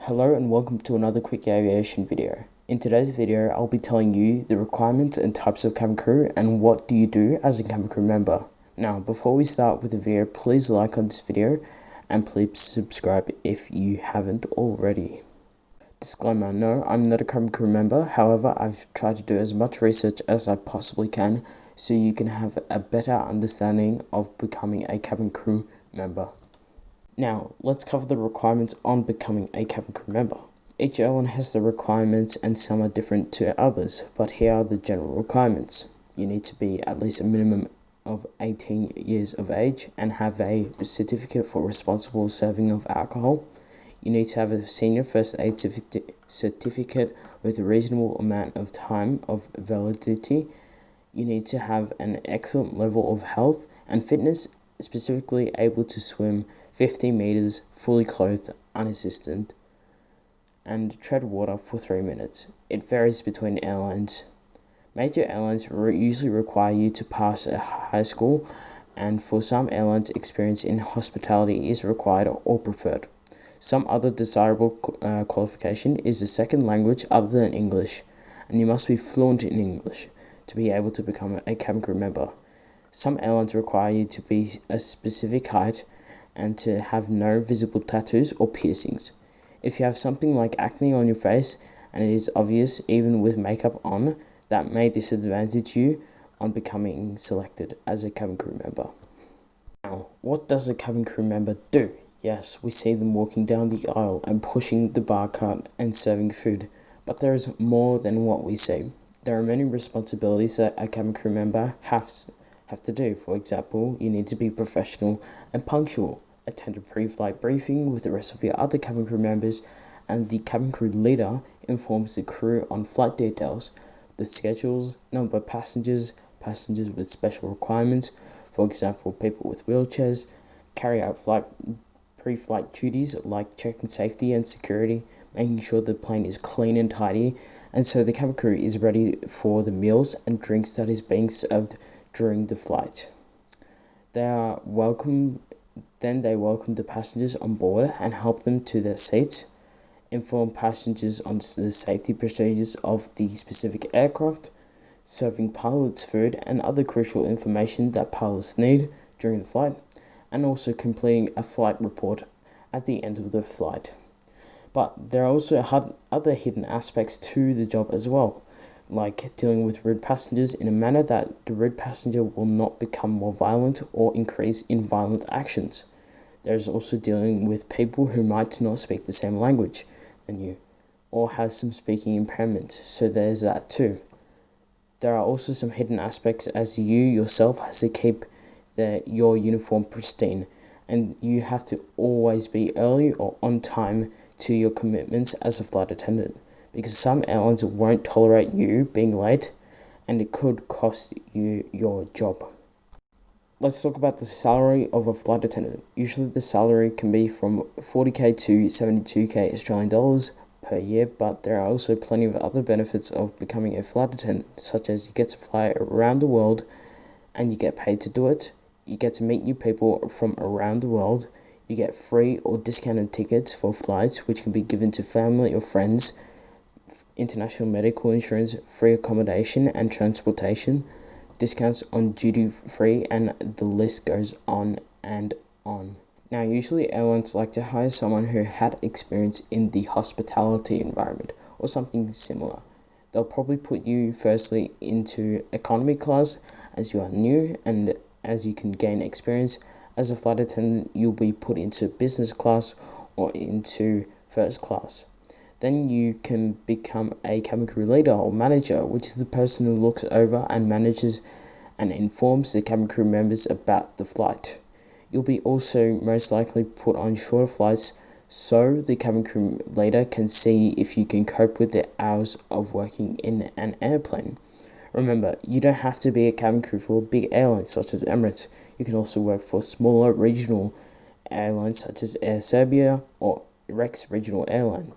Hello and welcome to another quick aviation video. In today's video, I'll be telling you the requirements and types of cabin crew and what do you do as a cabin crew member. Now, before we start with the video, please like on this video and please subscribe if you haven't already. Disclaimer, no, I'm not a cabin crew member. However, I've tried to do as much research as I possibly can so you can have a better understanding of becoming a cabin crew member. Now, let's cover the requirements on becoming a cabin crew member. Each airline has the requirements and some are different to others, but here are the general requirements. You need to be at least a minimum of 18 years of age and have a certificate for responsible serving of alcohol. You need to have a senior first aid certificate with a reasonable amount of time of validity. You need to have an excellent level of health and fitness, specifically able to swim 50 meters fully clothed, unassisted, and tread water for 3 minutes. It varies between airlines. Major airlines usually require you to pass a high school, and for some airlines, experience in hospitality is required or preferred. Some other desirable qualification is a second language other than English, and you must be fluent in English to be able to become a cabin crew member. Some airlines require you to be a specific height and to have no visible tattoos or piercings. If you have something like acne on your face and it is obvious even with makeup on, that may disadvantage you on becoming selected as a cabin crew member. Now, what does a cabin crew member do? Yes, we see them walking down the aisle and pushing the bar cart and serving food, but there is more than what we see. There are many responsibilities that a cabin crew member has to do. For example, you need to be professional and punctual, attend a pre-flight briefing with the rest of your other cabin crew members, and the cabin crew leader informs the crew on flight details, the schedules, number of passengers with special requirements, for example, people with wheelchairs, carry out pre-flight duties like checking safety and security, making sure the plane is clean and tidy, and so the cabin crew is ready for the meals and drinks that is being served during the flight. They welcome the passengers on board and help them to their seats, inform passengers on the safety procedures of the specific aircraft, serving pilots food and other crucial information that pilots need during the flight, and also completing a flight report at the end of the flight. But there are also other hidden aspects to the job as well, like dealing with rude passengers in a manner that the rude passenger will not become more violent or increase in violent actions. There is also dealing with people who might not speak the same language than you, or have some speaking impairment, so there's that too. There are also some hidden aspects as you yourself has to keep your uniform pristine, and you have to always be early or on time to your commitments as a flight attendant, because some airlines won't tolerate you being late and it could cost you your job. Let's talk about the salary of a flight attendant. Usually the salary can be from 40k to 72k Australian dollars per year, but there are also plenty of other benefits of becoming a flight attendant, such as you get to fly around the world and you get paid to do it. You get to meet new people from around the world. You get free or discounted tickets for flights, which can be given to family or friends, international medical insurance, free accommodation and transportation, discounts on duty-free, and the list goes on and on. Now, usually airlines like to hire someone who had experience in the hospitality environment or something similar. They'll probably put you firstly into economy class as you are new, and as you can gain experience as a flight attendant, you'll be put into business class or into first class. Then you can become a cabin crew leader or manager, which is the person who looks over and manages and informs the cabin crew members about the flight. You'll be also most likely put on shorter flights so the cabin crew leader can see if you can cope with the hours of working in an airplane. Remember, you don't have to be a cabin crew for big airlines such as Emirates. You can also work for smaller regional airlines such as Air Serbia or Rex Regional Airline.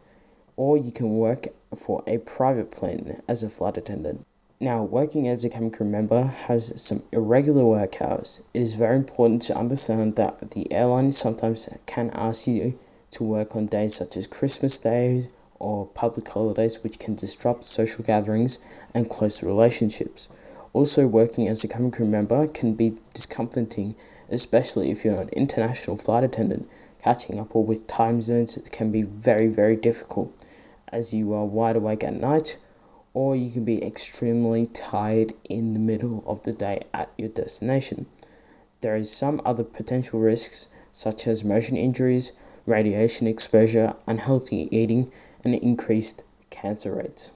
Or you can work for a private plane as a flight attendant. Now, working as a cabin crew member has some irregular work hours. It is very important to understand that the airline sometimes can ask you to work on days such as Christmas Day or public holidays, which can disrupt social gatherings and close relationships. Also, working as a cabin crew member can be discomforting, especially if you're an international flight attendant. Catching up with time zones can be very, very difficult, as you are wide awake at night, or you can be extremely tired in the middle of the day at your destination. There is some other potential risks, such as motion injuries, radiation exposure, unhealthy eating, and increased cancer rates.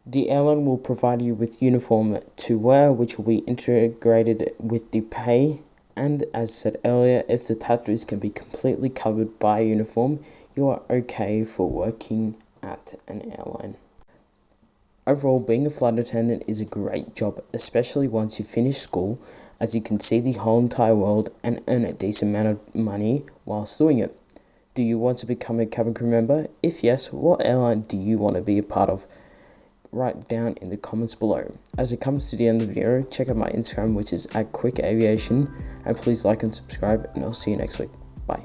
The airline will provide you with uniform to wear, which will be integrated with the pay, and as said earlier, if the tattoos can be completely covered by a uniform, you are okay for working at an airline. Overall, being a flight attendant is a great job, especially once you finish school, as you can see the whole entire world and earn a decent amount of money whilst doing it. Do you want to become a cabin crew member? If yes, what airline do you want to be a part of? Write down in the comments below. As it comes to the end of the video, check out my Instagram, which is @quickaviation, and please like and subscribe, and I'll see you next week. Bye.